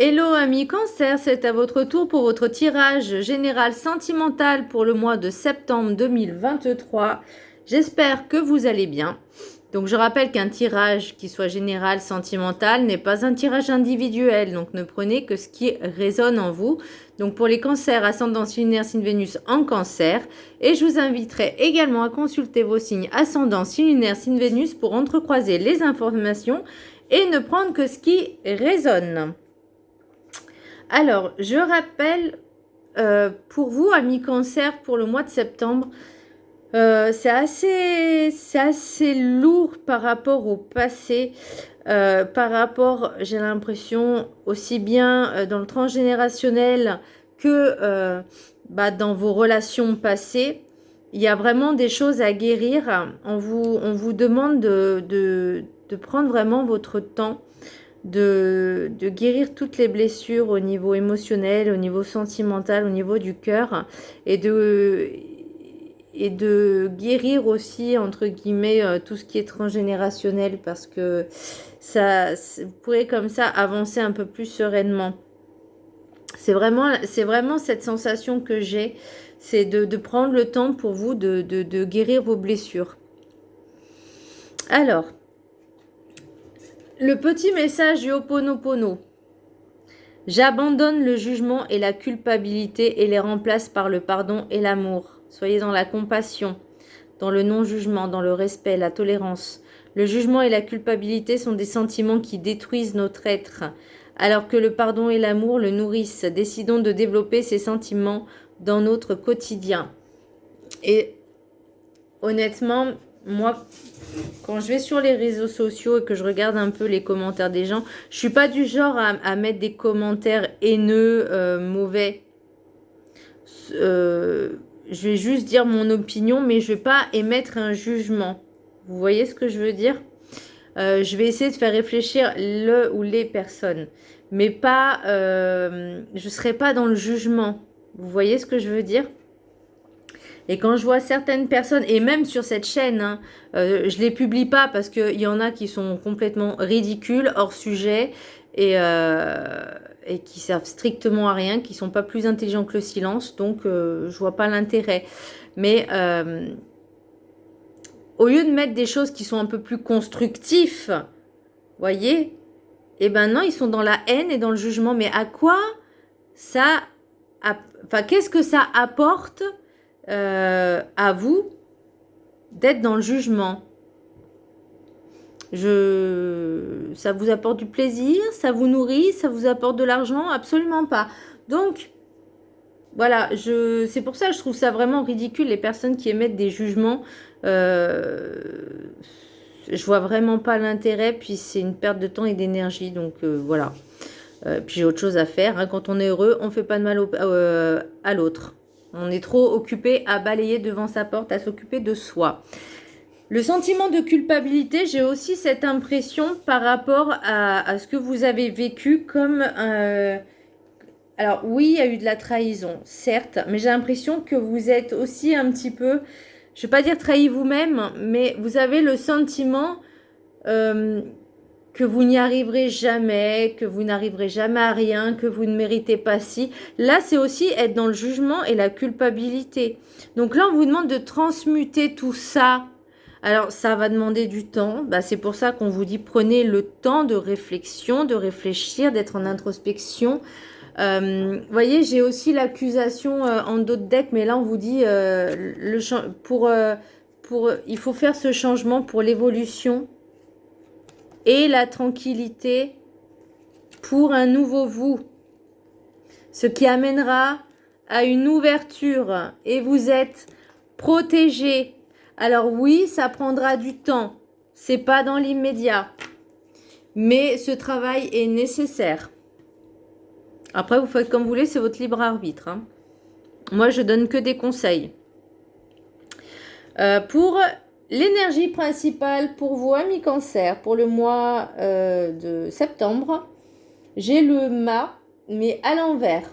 Hello amis Cancer, c'est à votre tour pour votre tirage général sentimental pour le mois de septembre 2023. J'espère que vous allez bien. Donc je rappelle qu'un tirage qui soit général sentimental n'est pas un tirage individuel, donc ne prenez que ce qui résonne en vous. Donc pour les cancers, ascendant lunaire, signe Vénus en cancer. Et je vous inviterai également à consulter vos signes ascendant, signe lunaire, signe Vénus pour entrecroiser les informations et ne prendre que ce qui résonne. Alors, je rappelle pour vous, amis cancer, pour le mois de septembre, c'est assez lourd par rapport au passé, par rapport, j'ai l'impression, aussi bien dans le transgénérationnel que dans vos relations passées. Il y a vraiment des choses à guérir. On vous demande de prendre vraiment votre temps de guérir toutes les blessures au niveau émotionnel, au niveau sentimental, au niveau du cœur et de guérir aussi, entre guillemets, tout ce qui est transgénérationnel parce que vous pourrez comme ça avancer un peu plus sereinement. C'est vraiment cette sensation que j'ai, c'est de prendre le temps pour vous de guérir vos blessures. Alors, le petit message du Ho'oponopono. J'abandonne le jugement et la culpabilité et les remplace par le pardon et l'amour. Soyez dans la compassion, dans le non-jugement, dans le respect, la tolérance. Le jugement et la culpabilité sont des sentiments qui détruisent notre être, alors que le pardon et l'amour le nourrissent. Décidons de développer ces sentiments dans notre quotidien. Et honnêtement, moi, quand je vais sur les réseaux sociaux et que je regarde un peu les commentaires des gens, je suis pas du genre à mettre des commentaires haineux, mauvais. Je vais juste dire mon opinion, mais je vais pas émettre un jugement. Vous voyez ce que je veux dire? Je vais essayer de faire réfléchir le ou les personnes, mais pas, je serai pas dans le jugement. Vous voyez ce que je veux dire? Et quand je vois certaines personnes, et même sur cette chaîne, hein, je ne les publie pas parce qu'il y en a qui sont complètement ridicules, hors sujet, et qui servent strictement à rien, qui ne sont pas plus intelligents que le silence, donc je ne vois pas l'intérêt. Mais au lieu de mettre des choses qui sont un peu plus constructives, voyez, eh ben non, ils sont dans la haine et dans le jugement. Mais à quoi ça... Enfin, qu'est-ce que ça apporte à vous d'être dans le jugement? Ça vous apporte du plaisir? Ça vous nourrit? Ça vous apporte de l'argent? Absolument pas. Donc, voilà, c'est pour ça que je trouve ça vraiment ridicule, les personnes qui émettent des jugements. Je vois vraiment pas l'intérêt, puis c'est une perte de temps et d'énergie. Donc, voilà. Puis j'ai autre chose à faire. Hein. Quand on est heureux, on ne fait pas de mal à l'autre. On est trop occupé à balayer devant sa porte, à s'occuper de soi. Le sentiment de culpabilité, j'ai aussi cette impression par rapport à ce que vous avez vécu comme... alors oui, il y a eu de la trahison, certes, mais j'ai l'impression que vous êtes aussi un petit peu... Je ne vais pas dire trahi vous-même, mais vous avez le sentiment... que vous n'y arriverez jamais, que vous n'arriverez jamais à rien, que vous ne méritez pas si. Là, c'est aussi être dans le jugement et la culpabilité. Donc là, on vous demande de transmuter tout ça. Alors, ça va demander du temps. C'est pour ça qu'on vous dit prenez le temps de réflexion, de réfléchir, d'être en introspection. Voyez, j'ai aussi l'accusation en dos de deck, mais là, on vous dit il faut faire ce changement pour l'évolution et la tranquillité pour un nouveau vous. Ce qui amènera à une ouverture et vous êtes protégé. Alors oui, ça prendra du temps. C'est pas dans l'immédiat. Mais ce travail est nécessaire. Après, vous faites comme vous voulez, c'est votre libre arbitre. Hein. Moi, je donne que des conseils. Pour l'énergie principale pour vous, amis cancer, pour le mois de septembre, j'ai le mât, mais à l'envers.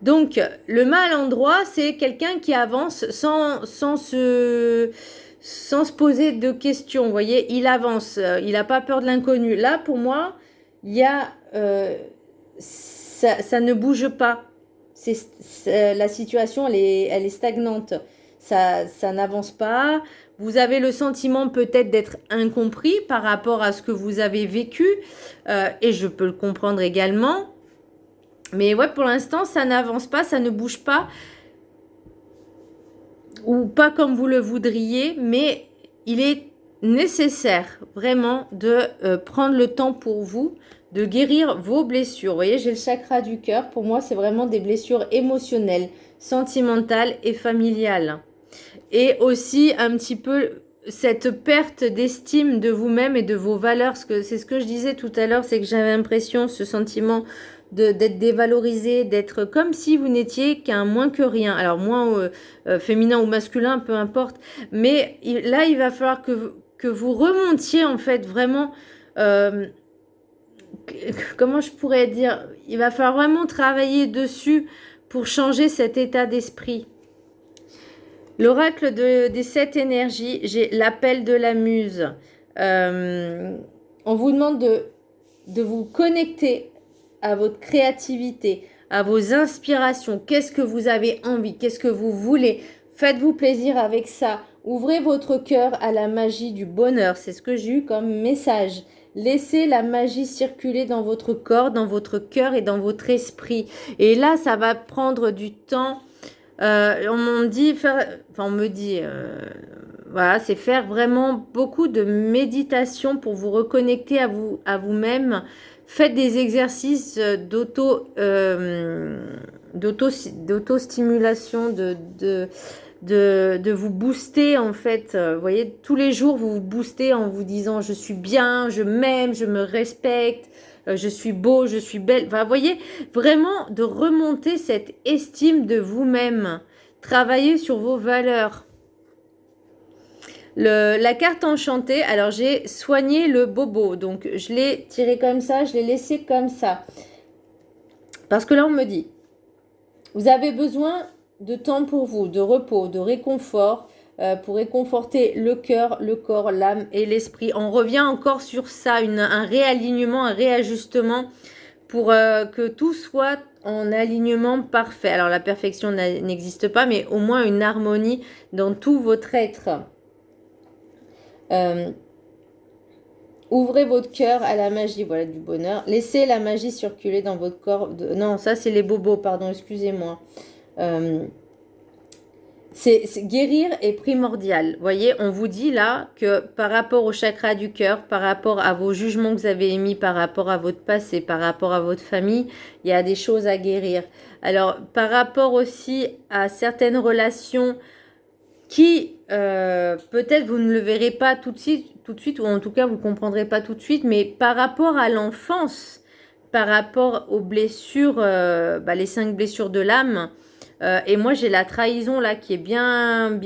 Donc, le mât à l'endroit, c'est quelqu'un qui avance sans se poser de questions. Vous voyez, il avance, il n'a pas peur de l'inconnu. Là, pour moi, il y a, ça ne bouge pas. La situation, elle est stagnante. Ça n'avance pas. Vous avez le sentiment peut-être d'être incompris par rapport à ce que vous avez vécu. Et je peux le comprendre également. Mais ouais, pour l'instant, ça n'avance pas, ça ne bouge pas. Ou pas comme vous le voudriez, mais il est nécessaire vraiment de prendre le temps pour vous, de guérir vos blessures. Vous voyez, j'ai le chakra du cœur. Pour moi, c'est vraiment des blessures émotionnelles, sentimentales et familiales. Et aussi un petit peu cette perte d'estime de vous-même et de vos valeurs. C'est ce que je disais tout à l'heure, c'est que j'avais l'impression, ce sentiment d'être dévalorisé, d'être comme si vous n'étiez qu'un moins que rien. Alors moins féminin ou masculin, peu importe. Mais là, il va falloir que vous remontiez en fait vraiment... comment je pourrais dire? Il va falloir vraiment travailler dessus pour changer cet état d'esprit. L'oracle des 7 énergies, j'ai l'appel de la muse. On vous demande de vous connecter à votre créativité, à vos inspirations. Qu'est-ce que vous avez envie? Qu'est-ce que vous voulez? Faites-vous plaisir avec ça. Ouvrez votre cœur à la magie du bonheur. C'est ce que j'ai eu comme message. Laissez la magie circuler dans votre corps, dans votre cœur et dans votre esprit. Et là, ça va prendre du temps. On me dit, voilà, c'est faire vraiment beaucoup de méditation pour vous reconnecter à vous-même. Faites des exercices d'auto-stimulation, de vous booster en fait. Vous voyez, tous les jours, vous vous boostez en vous disant « je suis bien, je m'aime, je me respecte ». Je suis beau, je suis belle. Enfin, vous voyez, vraiment de remonter cette estime de vous-même. Travailler sur vos valeurs. La carte enchantée, alors j'ai soigné le bobo. Donc, je l'ai tiré comme ça, je l'ai laissé comme ça. Parce que là, on me dit, vous avez besoin de temps pour vous, de repos, de réconfort, pour réconforter le cœur, le corps, l'âme et l'esprit. On revient encore sur ça, un réalignement, un réajustement pour que tout soit en alignement parfait. Alors la perfection n'existe pas, mais au moins une harmonie dans tout votre être. Ouvrez votre cœur à la magie, voilà, du bonheur. Laissez la magie circuler dans votre corps. Non, ça c'est les bobos, pardon, excusez-moi. Guérir est primordial. Vous voyez, on vous dit là que par rapport au chakra du cœur, par rapport à vos jugements que vous avez émis, par rapport à votre passé, par rapport à votre famille, il y a des choses à guérir. Alors, par rapport aussi à certaines relations qui, peut-être vous ne le verrez pas tout de suite, ou en tout cas vous ne comprendrez pas tout de suite, mais par rapport à l'enfance, par rapport aux blessures, les 5 blessures de l'âme, et moi, j'ai la trahison là qui est bien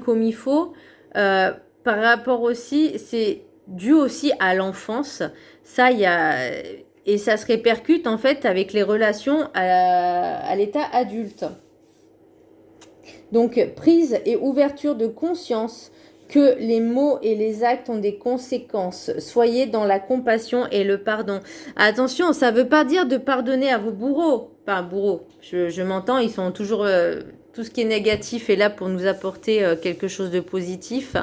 comme il faut. Par rapport aussi, c'est dû aussi à l'enfance. Ça, et ça se répercute en fait avec les relations à l'état adulte. Donc, prise et ouverture de conscience que les mots et les actes ont des conséquences. Soyez dans la compassion et le pardon. Attention, ça ne veut pas dire de pardonner à vos bourreaux. Enfin, bourreaux, je m'entends, ils sont toujours... tout ce qui est négatif est là pour nous apporter quelque chose de positif,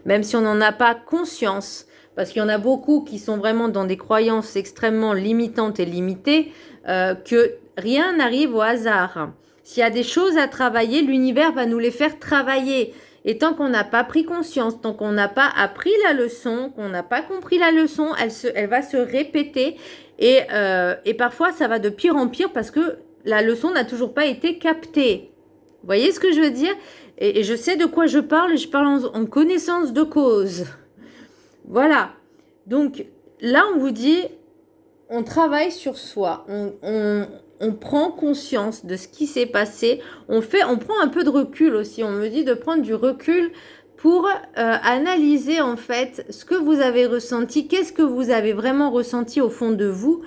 même si on n'en a pas conscience. Parce qu'il y en a beaucoup qui sont vraiment dans des croyances extrêmement limitantes et limitées, que rien n'arrive au hasard. S'il y a des choses à travailler, l'univers va nous les faire travailler. Et tant qu'on n'a pas pris conscience, tant qu'on n'a pas appris la leçon, qu'on n'a pas compris la leçon, elle va se répéter. Et parfois, ça va de pire en pire parce que la leçon n'a toujours pas été captée. Vous voyez ce que je veux dire? Et je sais de quoi je parle en connaissance de cause. Voilà. Donc, là, on vous dit, on travaille sur soi. On prend conscience de ce qui s'est passé. On prend un peu de recul aussi. On me dit de prendre du recul pour analyser en fait ce que vous avez ressenti, qu'est-ce que vous avez vraiment ressenti au fond de vous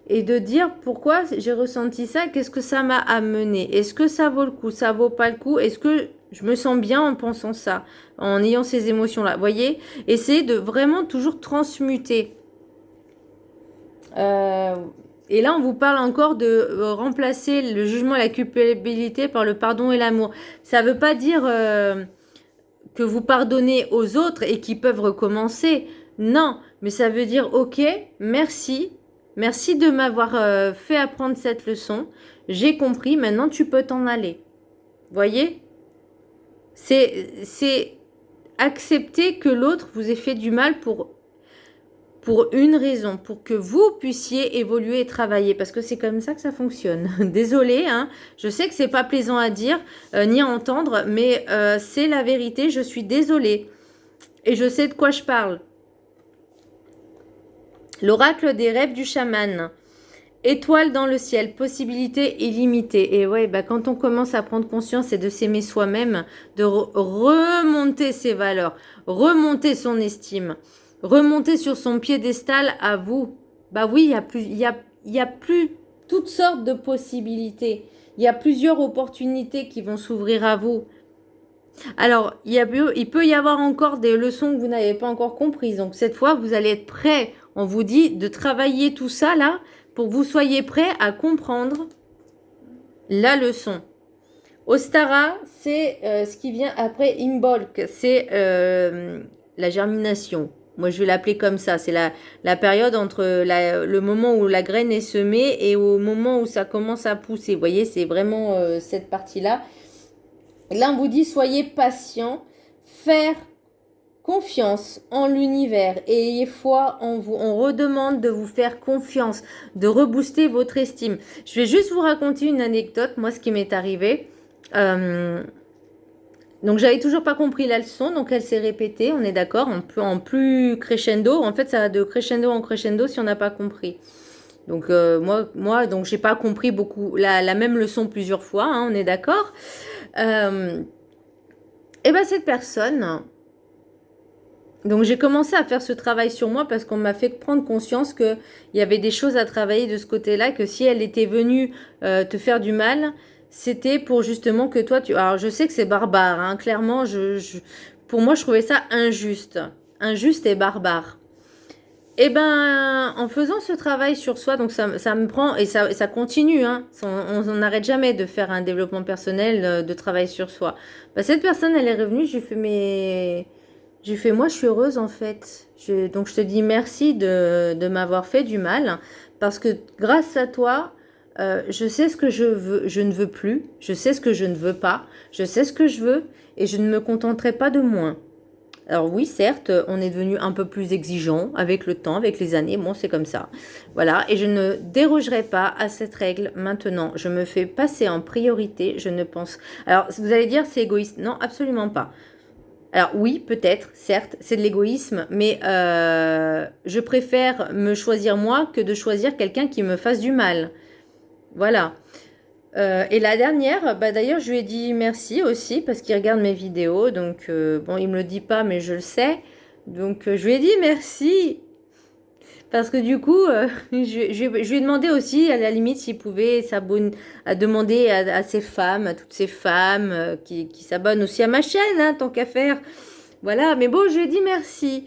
et de dire pourquoi j'ai ressenti ça, qu'est-ce que ça m'a amené. Est-ce que ça vaut le coup, ça vaut pas le coup? Est-ce que je me sens bien en pensant ça, en ayant ces émotions-là? Vous voyez, essayez de vraiment toujours transmuter. Et là, on vous parle encore de remplacer le jugement et la culpabilité par le pardon et l'amour. Ça ne veut pas dire que vous pardonnez aux autres et qu'ils peuvent recommencer. Non, mais ça veut dire, ok, merci. Merci de m'avoir fait apprendre cette leçon. J'ai compris, maintenant tu peux t'en aller. Voyez? C'est accepter que l'autre vous ait fait du mal pour une raison, pour que vous puissiez évoluer et travailler, parce que c'est comme ça que ça fonctionne. Désolée, hein, je sais que c'est pas plaisant à dire ni à entendre, mais c'est la vérité, je suis désolée. Et je sais de quoi je parle. L'oracle des rêves du chaman. Étoile dans le ciel, possibilité illimitée. Et ouais, bah quand on commence à prendre conscience et de s'aimer soi-même, de remonter ses valeurs, remonter son estime, remonter sur son piédestal à vous. Bah oui, il y a plus toutes sortes de possibilités. Il y a plusieurs opportunités qui vont s'ouvrir à vous. Alors, il peut y avoir encore des leçons que vous n'avez pas encore comprises. Donc, cette fois, vous allez être prêt. On vous dit de travailler tout ça là pour que vous soyez prêt à comprendre la leçon. Ostara, c'est ce qui vient après Imbolc. C'est la germination. Moi, je vais l'appeler comme ça. C'est la période entre le moment où la graine est semée et au moment où ça commence à pousser. Vous voyez, c'est vraiment cette partie-là. Là, on vous dit, soyez patient, faire confiance en l'univers et ayez foi en vous. On redemande de vous faire confiance, de rebooster votre estime. Je vais juste vous raconter une anecdote, moi, ce qui m'est arrivé. Donc, j'avais toujours pas compris la leçon, donc elle s'est répétée, on est d'accord, en plus crescendo. En fait, ça va de crescendo en crescendo si on n'a pas compris. Donc, moi, donc, j'ai pas compris beaucoup la même leçon plusieurs fois, hein, on est d'accord. Et bien, cette personne... Donc, j'ai commencé à faire ce travail sur moi parce qu'on m'a fait prendre conscience qu'il y avait des choses à travailler de ce côté-là, que si elle était venue te faire du mal, c'était pour justement que toi, Alors, je sais que c'est barbare, hein, clairement, pour moi, je trouvais ça injuste. Injuste et barbare. Et ben, en faisant ce travail sur soi, donc ça me prend, et ça continue, hein, on n'arrête jamais de faire un développement personnel, de travail sur soi. Ben, cette personne, elle est revenue, j'ai fait, moi, je suis heureuse en fait. Donc, je te dis merci de m'avoir fait du mal, parce que grâce à toi, je sais ce que je ne veux plus, je sais ce que je ne veux pas, je sais ce que je veux, et je ne me contenterai pas de moins. Alors oui, certes, on est devenu un peu plus exigeant avec le temps, avec les années. Bon, c'est comme ça. Voilà. Et je ne dérogerai pas à cette règle maintenant. Je me fais passer en priorité. Je ne pense... Alors, vous allez dire, c'est égoïste. Non, absolument pas. Alors oui, peut-être, certes, c'est de l'égoïsme, mais je préfère me choisir moi que de choisir quelqu'un qui me fasse du mal. Voilà. Et la dernière, bah d'ailleurs, je lui ai dit merci aussi parce qu'il regarde mes vidéos. Donc, bon, il me le dit pas, mais je le sais. Donc, je lui ai dit merci. Parce que du coup, je lui ai demandé aussi, à la limite, s'il pouvait s'abonner, à demander à ces femmes, à toutes ces femmes qui s'abonnent aussi à ma chaîne, hein, tant qu'à faire. Voilà, mais bon, je lui ai dit merci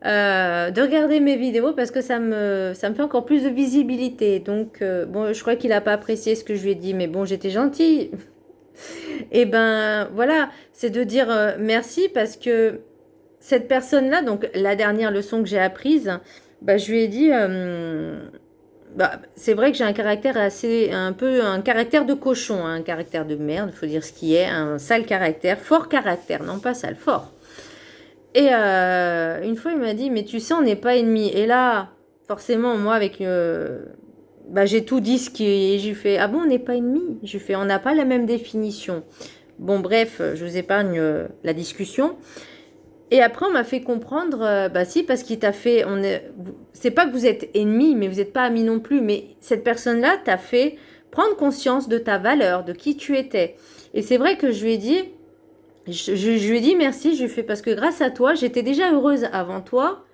de regarder mes vidéos parce que ça me fait encore plus de visibilité. Donc, bon, je crois qu'il n'a pas apprécié ce que je lui ai dit, mais bon, j'étais gentille. Et ben, voilà, c'est de dire merci parce que cette personne-là, donc la dernière leçon que j'ai apprise, bah, je lui ai dit, bah, c'est vrai que j'ai un caractère un caractère de cochon, hein, un caractère de merde, il faut dire ce qui est, un sale caractère, fort caractère, non pas sale, fort. Et une fois, il m'a dit, mais tu sais, on n'est pas ennemis. Et là, forcément, moi, avec... bah, j'ai tout dit et j'ai fait, ah bon, on n'est pas ennemis. J'ai fait, on n'a pas la même définition. Bon, bref, je vous épargne la discussion. Et après, on m'a fait comprendre, bah si, parce qu'il t'a fait... C'est pas que vous êtes ennemis, mais vous n'êtes pas amis non plus. Mais cette personne-là t'a fait prendre conscience de ta valeur, de qui tu étais. Et c'est vrai que je lui ai dit... Je lui ai dit merci, je lui ai fait parce que grâce à toi, j'étais déjà heureuse avant toi.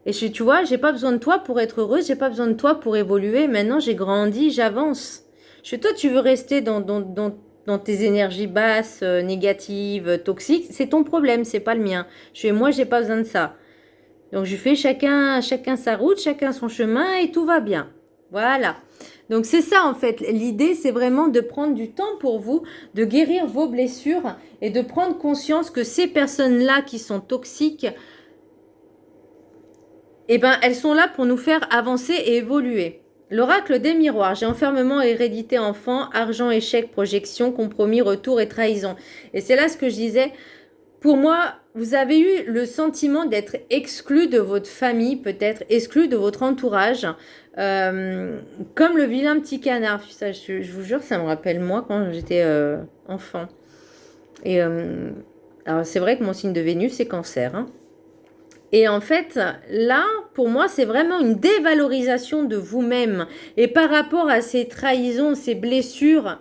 Et tu vois, j'ai pas besoin de toi pour être heureuse, j'ai pas besoin de toi pour évoluer. Maintenant, j'ai grandi, j'avance. Toi, tu veux rester dans tes énergies basses, négatives, toxiques. C'est ton problème, c'est pas le mien. Moi, j'ai pas besoin de ça. Donc, je fais chacun sa route, chacun son chemin et tout va bien. Voilà. Donc, c'est ça en fait. L'idée, c'est vraiment de prendre du temps pour vous, de guérir vos blessures et de prendre conscience que ces personnes-là qui sont toxiques, eh ben, elles sont là pour nous faire avancer et évoluer. L'oracle des miroirs, j'ai enfermement, hérédité, enfant, argent, échec, projection, compromis, retour et trahison. Et c'est là ce que je disais. Pour moi, vous avez eu le sentiment d'être exclu de votre famille, peut-être exclu de votre entourage, comme le vilain petit canard. Ça, je vous jure, ça me rappelle moi quand j'étais enfant. Et alors, c'est vrai que mon signe de Vénus, c'est Cancer, hein. Et en fait, là, pour moi, c'est vraiment une dévalorisation de vous-même. Et par rapport à ces trahisons, ces blessures,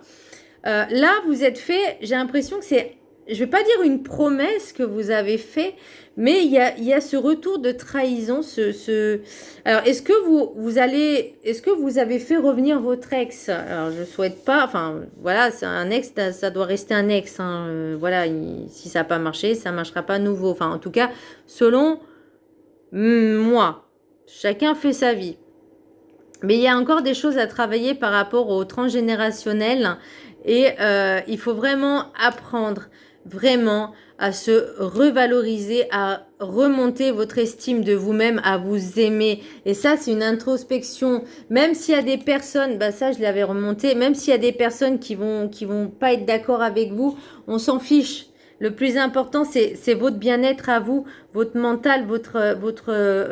là, vous êtes fait, j'ai l'impression que c'est, je ne vais pas dire une promesse que vous avez fait, mais il y a ce retour de trahison. Alors, est-ce que vous avez fait revenir votre ex? Alors, je ne souhaite pas, enfin, voilà, c'est un ex, ça doit rester un ex, hein. Voilà, si ça n'a pas marché, ça ne marchera pas à nouveau. Enfin, en tout cas, selon moi, chacun fait sa vie. Mais il y a encore des choses à travailler par rapport au transgénérationnel et il faut vraiment apprendre vraiment à se revaloriser, à remonter votre estime de vous-même, à vous aimer. Et ça, c'est une introspection. Même s'il y a des personnes, bah ça, je l'avais remonté, même s'il y a des personnes qui vont pas être d'accord avec vous, on s'en fiche. Le plus important, c'est votre bien-être à vous, votre mental,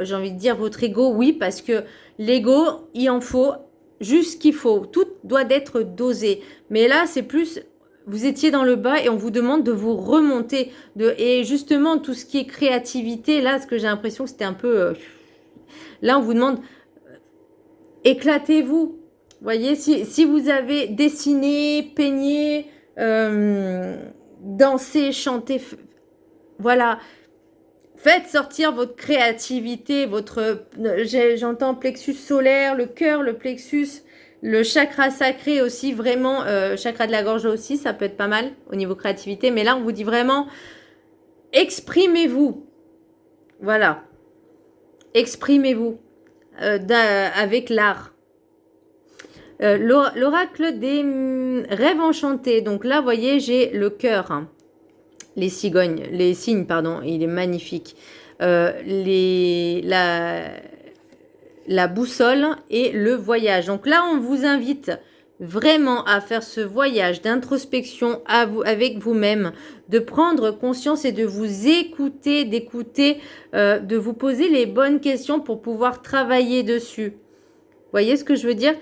j'ai envie de dire, votre ego, oui, parce que l'ego, il en faut juste ce qu'il faut. Tout doit être dosé. Mais là, c'est plus, vous étiez dans le bas et on vous demande de vous remonter. Et justement, tout ce qui est créativité, là, ce que j'ai l'impression que c'était un peu... là, on vous demande, éclatez-vous. Voyez, si vous avez dessiné, peigné... danser, chanter, voilà. Faites sortir votre créativité, j'entends plexus solaire, le cœur, le plexus, le chakra sacré aussi, vraiment, chakra de la gorge aussi, ça peut être pas mal au niveau créativité. Mais là, on vous dit vraiment, exprimez-vous. Voilà. Exprimez-vous avec l'art. L'oracle des rêves enchantés. Donc là, vous voyez, j'ai le cœur. Hein. Les signes, pardon. Il est magnifique. La boussole et le voyage. Donc là, on vous invite vraiment à faire ce voyage d'introspection avec vous-même, de prendre conscience et de vous écouter, de vous poser les bonnes questions pour pouvoir travailler dessus. Vous voyez ce que je veux dire?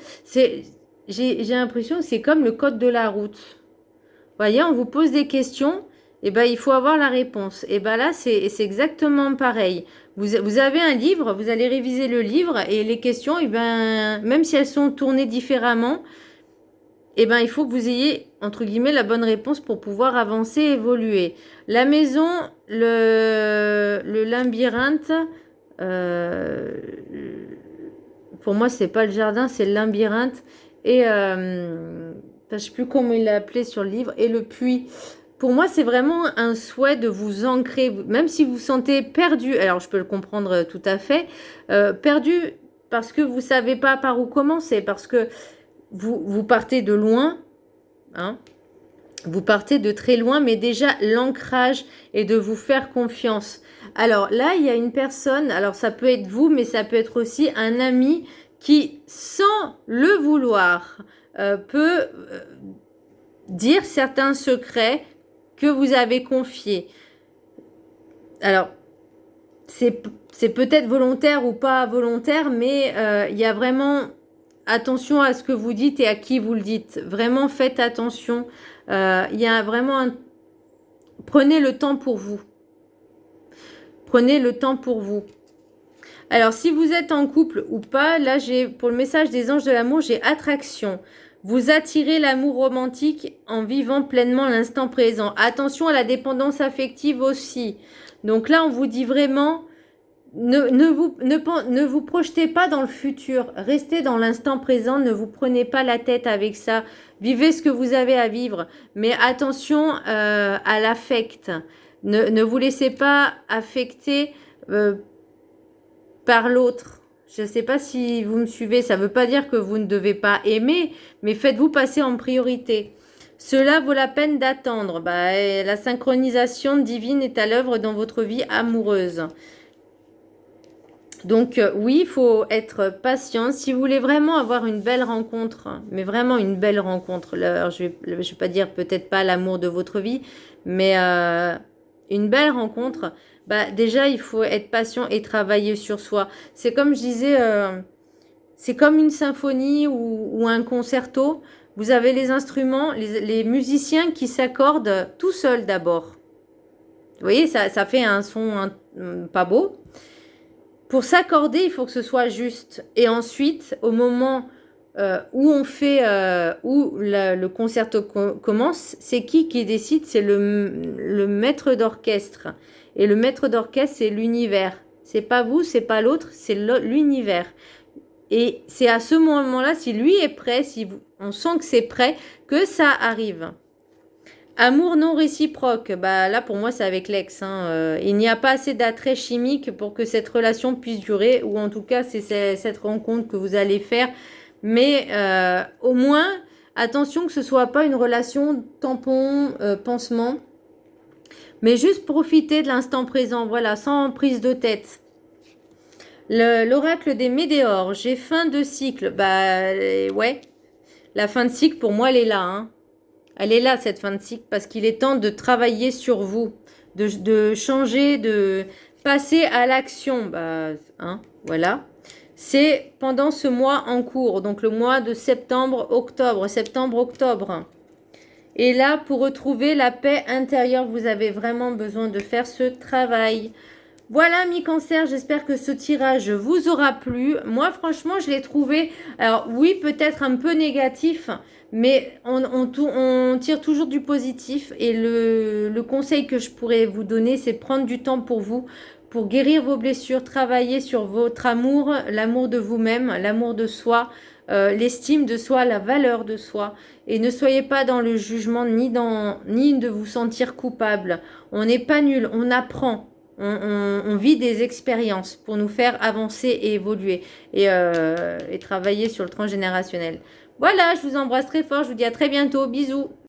J'ai l'impression que c'est comme le code de la route. Vous voyez, on vous pose des questions, et ben il faut avoir la réponse. Et ben là, c'est exactement pareil. Vous avez un livre, vous allez réviser le livre, et les questions, et ben, même si elles sont tournées différemment, et ben il faut que vous ayez, entre guillemets, la bonne réponse pour pouvoir avancer, évoluer. La maison, le labyrinthe... pour moi, c'est pas le jardin, c'est le labyrinthe. Et je ne sais plus comment il l'a appelé sur le livre. Et le puits. Pour moi, c'est vraiment un souhait de vous ancrer. Même si vous vous sentez perdu, alors je peux le comprendre tout à fait, perdu parce que vous ne savez pas par où commencer, parce que vous partez de loin, hein. Vous partez de très loin, mais déjà l'ancrage est de vous faire confiance. Alors là, il y a une personne, alors ça peut être vous, mais ça peut être aussi un ami qui, sans le vouloir, peut dire certains secrets que vous avez confiés. Alors, c'est peut-être volontaire ou pas volontaire, mais il y a vraiment attention à ce que vous dites et à qui vous le dites. Vraiment, faites attention. Il y a vraiment prenez le temps pour vous. Prenez le temps pour vous. Alors, si vous êtes en couple ou pas, là, pour le message des anges de l'amour, j'ai attraction. Vous attirez l'amour romantique en vivant pleinement l'instant présent. Attention à la dépendance affective aussi. Donc là, on vous dit vraiment, ne vous projetez pas dans le futur. Restez dans l'instant présent. Ne vous prenez pas la tête avec ça. Vivez ce que vous avez à vivre. Mais attention à l'affect. Ne vous laissez pas affecter par l'autre. Je ne sais pas si vous me suivez, ça ne veut pas dire que vous ne devez pas aimer, mais faites-vous passer en priorité. Cela vaut la peine d'attendre. La synchronisation divine est à l'œuvre dans votre vie amoureuse. Donc oui, il faut être patient. Si vous voulez vraiment avoir une belle rencontre, mais vraiment une belle rencontre, alors je vais pas dire peut-être pas l'amour de votre vie, mais une belle rencontre, déjà il faut être patient et travailler sur soi. C'est comme je disais, c'est comme une symphonie ou un concerto. Vous avez les instruments, les musiciens qui s'accordent tout seuls d'abord. Vous voyez, ça fait un son pas beau. Pour s'accorder, il faut que ce soit juste. Et ensuite, au moment où on fait, le concerto commence, c'est qui décide? C'est le maître d'orchestre. Et le maître d'orchestre, c'est l'univers. C'est pas vous, c'est pas l'autre, c'est l'univers. Et c'est à ce moment-là, si lui est prêt, on sent que c'est prêt, que ça arrive. Amour non réciproque, là pour moi c'est avec l'ex. Il n'y a pas assez d'attrait chimique pour que cette relation puisse durer, ou en tout cas c'est cette rencontre que vous allez faire. Mais au moins, attention que ce soit pas une relation tampon, pansement, mais juste profiter de l'instant présent, voilà, sans prise de tête. L'oracle des météores, j'ai fin de cycle, ouais, la fin de cycle pour moi elle est là, hein. Elle est là, cette fin de cycle, parce qu'il est temps de travailler sur vous, de changer, de passer à l'action. Voilà. C'est pendant ce mois en cours, donc le mois de septembre-octobre. Et là, pour retrouver la paix intérieure, vous avez vraiment besoin de faire ce travail. Voilà, mi-cancer, j'espère que ce tirage vous aura plu. Moi, franchement, je l'ai trouvé, alors oui, peut-être un peu négatif, mais on tire toujours du positif. Et le conseil que je pourrais vous donner, c'est prendre du temps pour vous, pour guérir vos blessures, travailler sur votre amour, l'amour de vous-même, l'amour de soi, l'estime de soi, la valeur de soi. Et ne soyez pas dans le jugement, ni de vous sentir coupable. On n'est pas nul, on apprend. On vit des expériences pour nous faire avancer et évoluer et travailler sur le transgénérationnel. Voilà, je vous embrasse très fort. Je vous dis à très bientôt. Bisous.